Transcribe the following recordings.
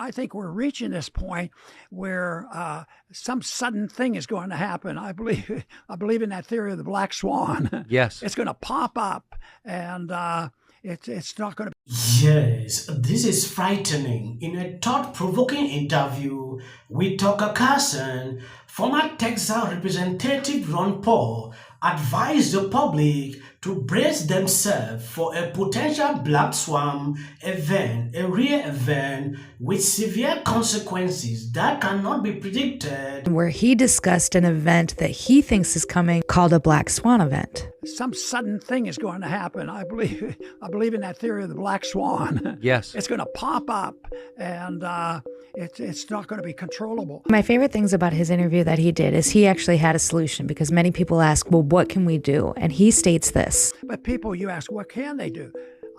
I think we're reaching this point where some sudden thing is going to happen. I believe in that theory of the black swan. Yes. It's going to pop up, and it's not going to. Yes, this is frightening. In a thought-provoking interview with Tucker Carlson, former Texas Representative Ron Paul advised the public to brace themselves for a potential black swan event, a real event with severe consequences that cannot be predicted. Where he discussed an event that he thinks is coming called a black swan event. Some sudden thing is going to happen. I believe in that theory of the black swan. Yes. It's going to pop up, and it's not going to be controllable. My favorite things about his interview that he did is he actually had a solution, because many people ask, well, what can we do? And he states this. But people, you ask, what can they do?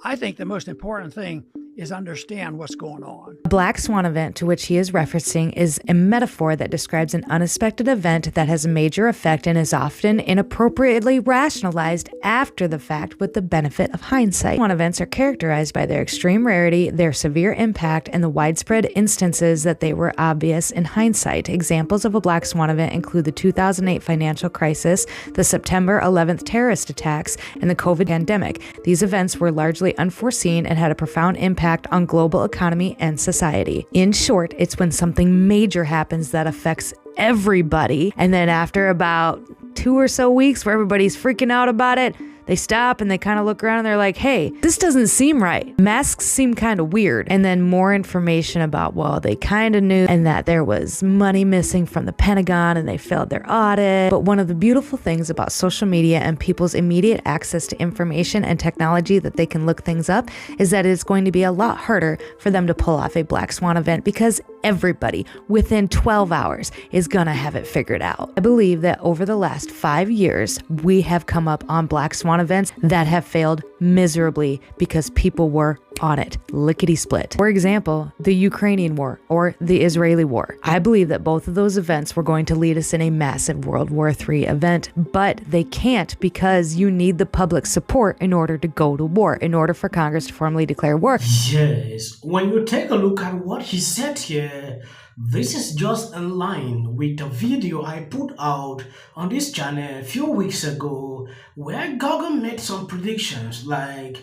I think the most important thing is understand what's going on. A black swan event to which he is referencing is a metaphor that describes an unexpected event that has a major effect and is often inappropriately rationalized after the fact with the benefit of hindsight. Swan events are characterized by their extreme rarity, their severe impact, and the widespread instances that they were obvious in hindsight. Examples of a black swan event include the 2008 financial crisis, the September 11th terrorist attacks, and the COVID pandemic. These events were largely unforeseen and had a profound impact on global economy and society. In short, it's when something major happens that affects everybody, and then after about 2 or so weeks where everybody's freaking out about it, they stop and they kind of look around and they're like, hey, this doesn't seem right. Masks seem kind of weird. And then more information about, well, they kind of knew, and that there was money missing from the Pentagon and they failed their audit. But one of the beautiful things about social media and people's immediate access to information and technology that they can look things up is that it's going to be a lot harder for them to pull off a black swan event, because everybody within 12 hours is going to have it figured out. I believe that over the last 5 years, we have come up on black swan events that have failed miserably because people were on it, lickety split. For example, the Ukrainian war or the Israeli war. I believe that both of those events were going to lead us in a massive World War III event, but they can't, because you need the public support in order to go to war, in order for Congress to formally declare war. Yes, when you take a look at what he said here, this is just in line with the video I put out on this channel a few weeks ago, where Google made some predictions like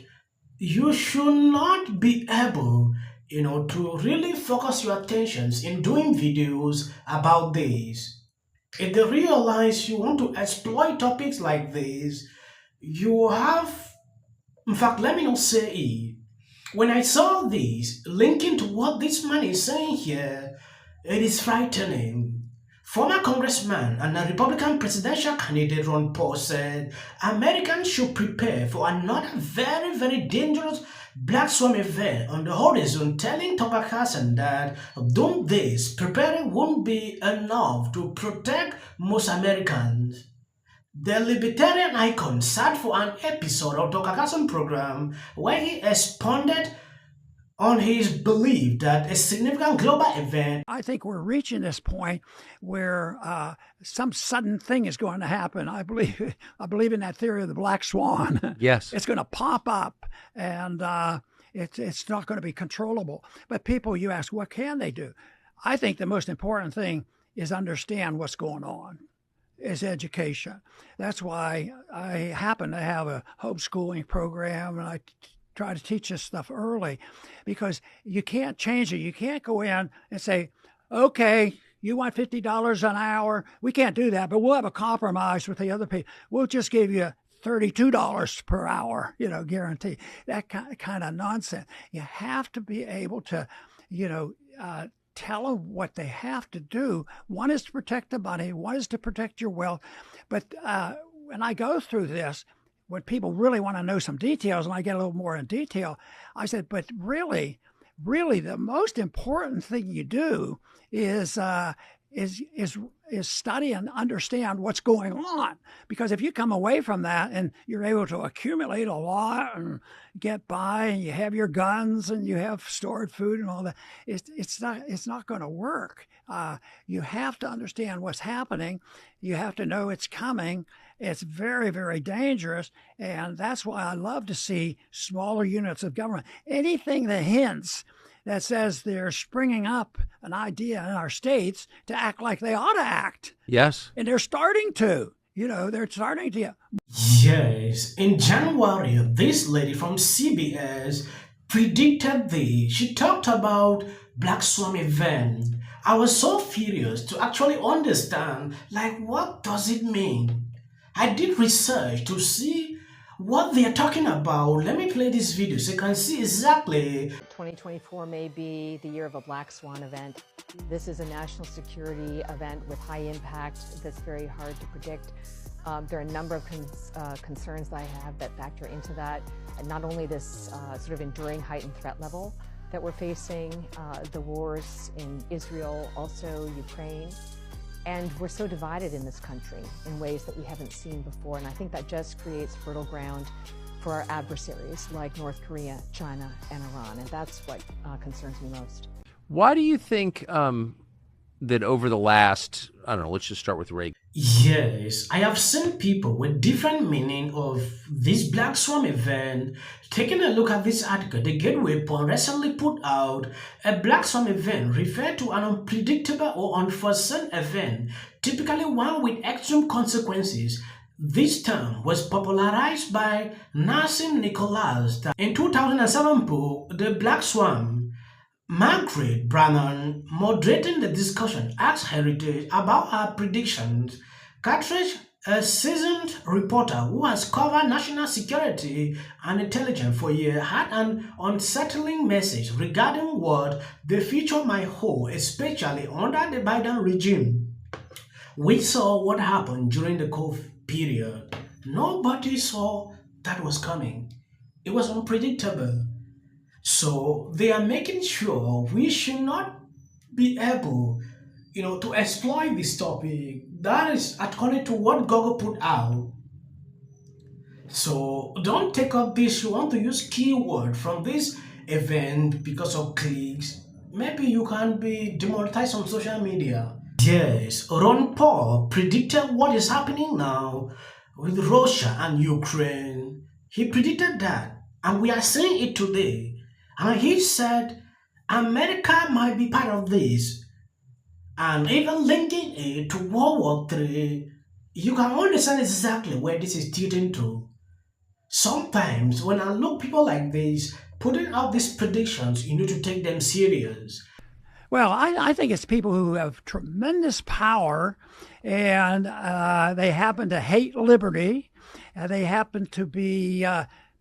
you should not be able, to really focus your attentions in doing videos about this. If they realize you want to exploit topics like this, you have, in fact, let me not say it. When I saw this, linking to what this man is saying here, it is frightening. Former Congressman and a Republican presidential candidate Ron Paul said Americans should prepare for another very, very dangerous black swan event on the horizon, telling Tucker Carlson that doing this, preparing won't be enough to protect most Americans. The libertarian icon sat for an episode of Tucker Carlson program where he expounded on his belief that a significant global event. I think we're reaching this point where some sudden thing is going to happen. I believe in that theory of the black swan. Yes. It's going to pop up, and it's not going to be controllable. But people, you ask, what can they do? I think the most important thing is understand what's going on. Is education. That's why I happen to have a homeschooling program, and I try to teach this stuff early, because you can't change it. You can't go in and say, okay, you want $50 an hour. We can't do that, but we'll have a compromise with the other people. We'll just give you $32 per hour, guarantee. That kind of nonsense. You have to be able to, tell them what they have to do. One is to protect the money. One is to protect your wealth. But when I go through this, when people really want to know some details, and I get a little more in detail, I said, but really, the most important thing you do is study and understand what's going on. Because if you come away from that and you're able to accumulate a lot and get by, and you have your guns and you have stored food and all that, it's not going to work. You have to understand what's happening. You have to know it's coming. It's very, very dangerous, and that's why I love to see smaller units of government. Anything that hints that says they're springing up an idea in our states to act like they ought to act. Yes. And they're starting to. They're starting to. Yes, in January, this lady from CBS predicted this. She talked about Black Swan event. I was so furious to actually understand, like, what does it mean? I did research to see what they are talking about. Let me play this video so you can see exactly. 2024 may be the year of a Black Swan event. This is a national security event with high impact that's very hard to predict. There are a number of concerns that I have that factor into that. And not only this sort of enduring heightened threat level that we're facing, the wars in Israel, also Ukraine, and we're so divided in this country in ways that we haven't seen before. And I think that just creates fertile ground for our adversaries like North Korea, China, and Iran. And that's what concerns me most. Why do you think that over the last, I don't know, let's just start with Reagan. Yes, I have seen people with different meaning of this Black Swan event. Taking a look at this article, the Gateway Poll recently put out a Black Swan event referred to an unpredictable or unforeseen event, typically one with extreme consequences. This term was popularized by Nassim Nicholas in 2007 book, The Black Swan. Margaret Brannan, moderating the discussion, asked Heritage about her predictions. Cartridge, a seasoned reporter who has covered national security and intelligence for years, had an unsettling message regarding what the future might hold, especially under the Biden regime. We saw what happened during the COVID period. Nobody saw that was coming. It was unpredictable. So they are making sure we should not be able, to exploit this topic. That is according to what Google put out. So don't take up this. You want to use keyword from this event because of clicks. Maybe you can be demonetized on social media. Yes, Ron Paul predicted what is happening now with Russia and Ukraine. He predicted that, and we are seeing it today. And he said America might be part of this. And even linking it to World War III, you can understand exactly where this is tilting to. Sometimes when I look people like this, putting out these predictions, you need to take them serious. Well, I think it's people who have tremendous power, and they happen to hate liberty, and they happen to be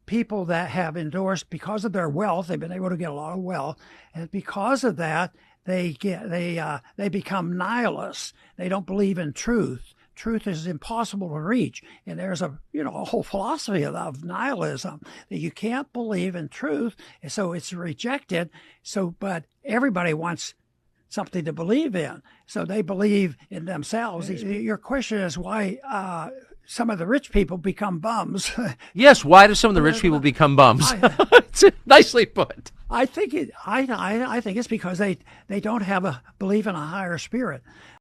people that have endorsed, because of their wealth, they've been able to get a lot of wealth, and because of that, they become nihilists. They don't believe in truth. Truth is impossible to reach, and there's a whole philosophy of nihilism that you can't believe in truth, and so it's rejected. But everybody wants something to believe in, so they believe in themselves. Your question is why some of the rich people become bums. Yes, why do some of the rich people become bums? It's nicely put. I think it's because they don't have a belief in a higher spirit.